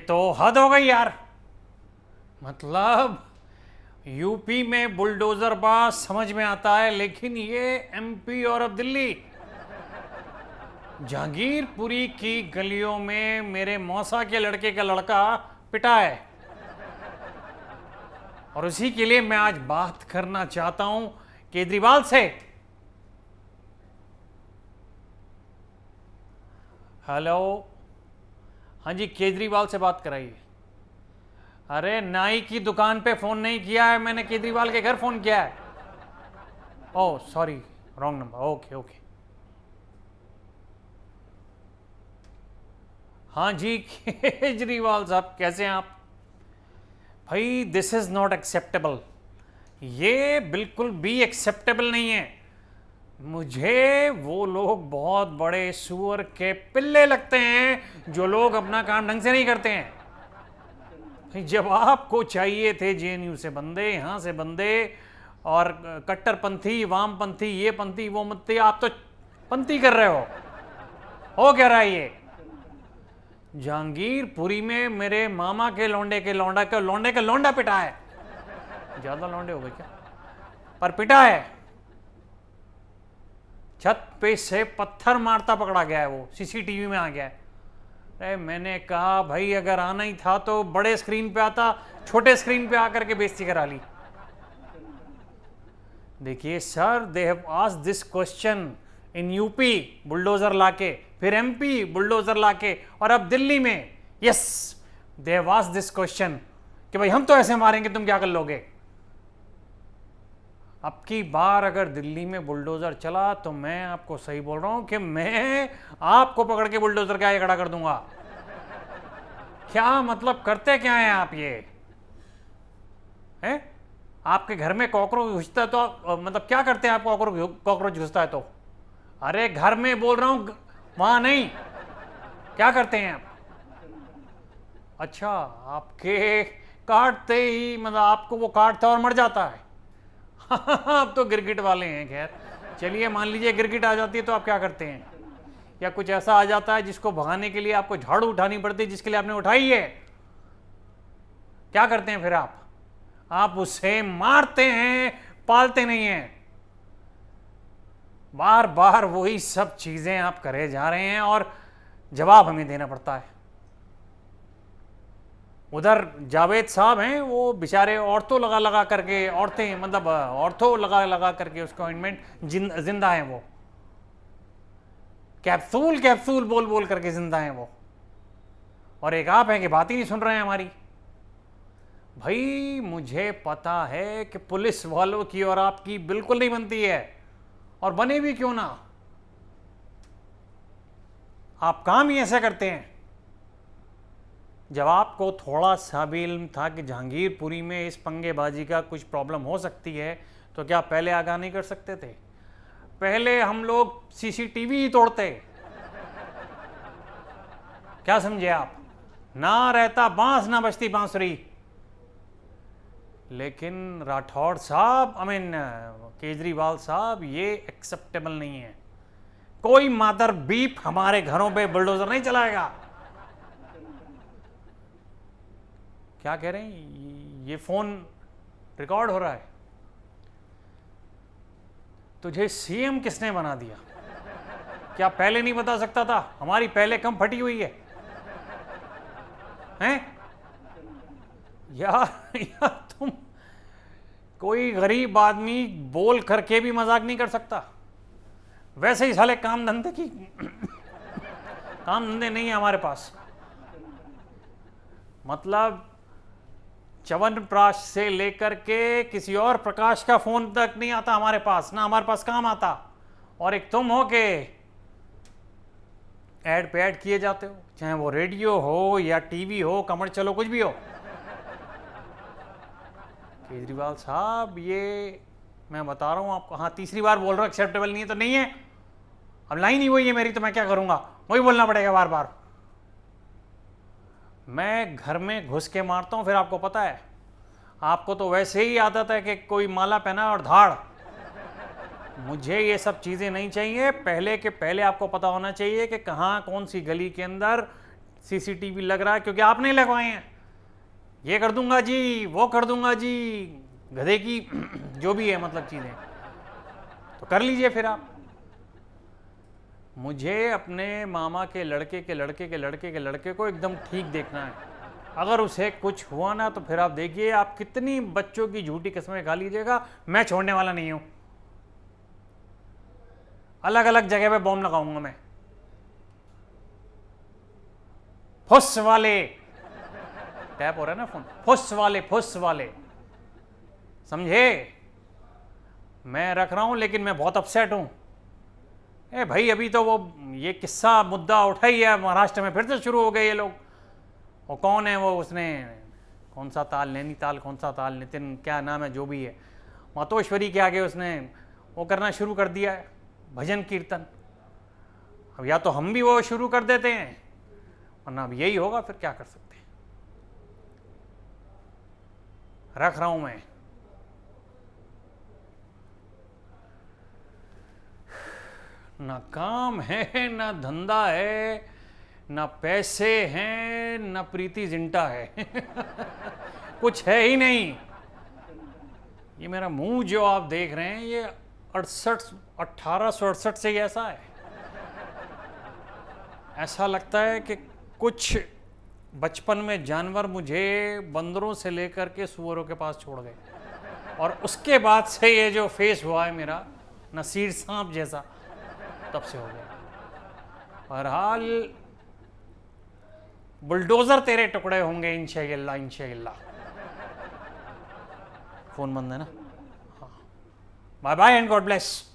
तो हद हो गई यार। मतलब यूपी में बुलडोजर बाज समझ में आता है, लेकिन ये एमपी और अब दिल्ली। जहांगीरपुरी की गलियों में मेरे मौसा के लड़के का लड़का पिटा है, और उसी के लिए मैं आज बात करना चाहता हूं केजरीवाल से। हेलो, हाँ जी, केजरीवाल से बात कराइए। अरे नाई की दुकान पे फोन नहीं किया है मैंने, केजरीवाल के घर फोन किया है। Oh sorry, wrong number. Okay okay. हाँ जी केजरीवाल साहब, कैसे हैं आप? भाई दिस इज नॉट एक्सेप्टेबल, ये बिल्कुल भी एक्सेप्टेबल नहीं है। मुझे वो लोग बहुत बड़े सुअर के पिल्ले लगते हैं जो लोग अपना काम ढंग से नहीं करते हैं। भाई जब आपको चाहिए थे जेएनयू से बंदे, यहां से बंदे, और कट्टरपंथी, वामपंथी, ये पंथी वो पंथी, आप तो पंथी कर रहे हो क्या रहा है ये? जहांगीरपुरी में मेरे मामा के लौंडे के लौंडा पिटा है। ज्यादा लौंडे हो गए क्या? पर पिटा है, छत पे से पत्थर मारता पकड़ा गया है, वो सीसीटीवी में आ गया है। अरे मैंने कहा भाई अगर आना ही था तो बड़े स्क्रीन पे आता, छोटे स्क्रीन पे आकर के बेइज्जती करा ली। देखिए sir, they have asked this question in UP bulldozer लाके, फिर एमपी बुलडोजर लाके, और अब दिल्ली में yes they have asked this question कि भाई हम तो ऐसे मारेंगे, तुम क्या कर लोगे? अब की बार अगर दिल्ली में बुलडोजर चला तो मैं आपको सही बोल रहा हूं कि मैं आपको पकड़ के बुलडोजर का खड़ा कर दूंगा। क्या मतलब करते क्या हैं आप ये? हैं? आपके घर में कॉकरोच घुसता है तो मतलब क्या करते हैं आप? कॉकरोच घुसता है तो? अरे घर में बोल रहा हूं, वहां नहीं। क्या करते हैं आप? अच्छा, आपके काटते ही मतलब आपको वो काटता और मर जाता है। आप तो गिरगिट वाले हैं। खैर चलिए, मान लीजिए गिरगिट आ जाती है तो आप क्या करते हैं? या कुछ ऐसा आ जाता है जिसको भगाने के लिए आपको झाड़ू उठानी पड़ती है, जिसके लिए आपने उठाई है, क्या करते हैं फिर आप उसे मारते हैं, पालते नहीं हैं। बार बार वही सब चीजें आप करे जा रहे हैं और जवाब हमें देना पड़ता है। उधर जावेद साहब हैं, वो बेचारे औरतों लगा करके, औरतें मतलब औरतों लगा करके उसको ऑइंटमेंट जिंदा हैं वो, कैप्सूल बोल बोल करके जिंदा हैं वो, और एक आप हैं कि बात ही नहीं सुन रहे हैं हमारी। भाई मुझे पता है कि पुलिस वालों की और आपकी बिल्कुल नहीं बनती है, और बने भी क्यों ना, आप काम ही ऐसा करते हैं। जब आपको थोड़ा सा भी इल्म था कि जहांगीरपुरी में इस पंगेबाजी का कुछ प्रॉब्लम हो सकती है, तो क्या पहले आगाह नहीं कर सकते थे? पहले हम लोग सीसीटीवी ही तोड़ते। क्या समझे आप? ना रहता बांस ना बजती बांसुरी। लेकिन राठौड़ साहब, केजरीवाल साहब, ये एक्सेप्टेबल नहीं है। कोई मादर बीप हमारे घरों पे बुलडोजर नहीं चलाएगा। क्या कह रहे हैं? ये फोन रिकॉर्ड हो रहा है। तुझे सीएम किसने बना दिया? क्या पहले नहीं बता सकता था? हमारी पहले कम फटी हुई है हैं? यार तुम, कोई गरीब आदमी बोल करके भी मजाक नहीं कर सकता। वैसे ही साले काम धंधे नहीं है हमारे पास। मतलब च्यवनप्राश से लेकर के किसी और प्रकाश का फोन तक नहीं आता हमारे पास, ना हमारे पास काम आता। और एक तुम हो के ऐड पे ऐड किए जाते हो, चाहे वो रेडियो हो या टीवी हो, कमर्शियल हो, कुछ भी हो। केजरीवाल साहब, ये मैं बता रहा हूं आपको, हाँ तीसरी बार बोल रहा हूं, एक्सेप्टेबल नहीं है तो नहीं है। अब लाइन ही वही है मेरी, तो मैं क्या करूंगा, वही बोलना पड़ेगा बार बार। मैं घर में घुस के मारता हूं, फिर आपको पता है, आपको तो वैसे ही आदत है कि कोई माला पहना और धाड़। मुझे ये सब चीज़ें नहीं चाहिए। पहले के पहले आपको पता होना चाहिए कि कहाँ कौन सी गली के अंदर सीसीटीवी लग रहा है क्योंकि आपने लगवाए हैं। ये कर दूंगा जी, वो कर दूंगा जी, गधे की जो भी है मतलब चीज़ें, तो कर लीजिए फिर आप। मुझे अपने मामा के लड़के के लड़के के लड़के के लड़के को एकदम ठीक देखना है। अगर उसे कुछ हुआ ना तो फिर आप देखिए, आप कितनी बच्चों की झूठी किस्में खा लीजिएगा, मैं छोड़ने वाला नहीं हूं। अलग अलग जगह पे बॉम्ब लगाऊंगा मैं। फुस वाले, टैप हो रहा है ना फोन, फुस वाले, फुस वाले, समझे? मैं रख रहा हूं लेकिन मैं बहुत अपसेट हूं। ए भाई, अभी तो वो ये किस्सा मुद्दा उठा ही है, महाराष्ट्र में फिर से शुरू हो गए ये लोग। वो कौन है वो, उसने कौन सा ताल, नैनीताल कौन सा ताल, नितिन क्या नाम है जो भी है, मातोश्वरी के आगे उसने वो करना शुरू कर दिया है, भजन कीर्तन। अब या तो हम भी वो शुरू कर देते हैं, वरना अब यही होगा, फिर क्या कर सकते हैं। रख रहा हूं मैं। ना काम है, ना धंधा है, ना पैसे हैं, ना प्रीति जिंटा है कुछ है ही नहीं। ये मेरा मुंह जो आप देख रहे हैं, ये 1868 से ही ऐसा है। ऐसा लगता है कि कुछ बचपन में जानवर मुझे बंदरों से लेकर के सुअरों के पास छोड़ गए, और उसके बाद से ये जो फेस हुआ है मेरा, नसीर सांप जैसा, तब से हो गया। बहरहाल बुलडोजर तेरे टुकड़े होंगे इंशाअल्लाह, इंशाअल्लाह। फोन बंद है ना? हाँ, bye bye and God bless.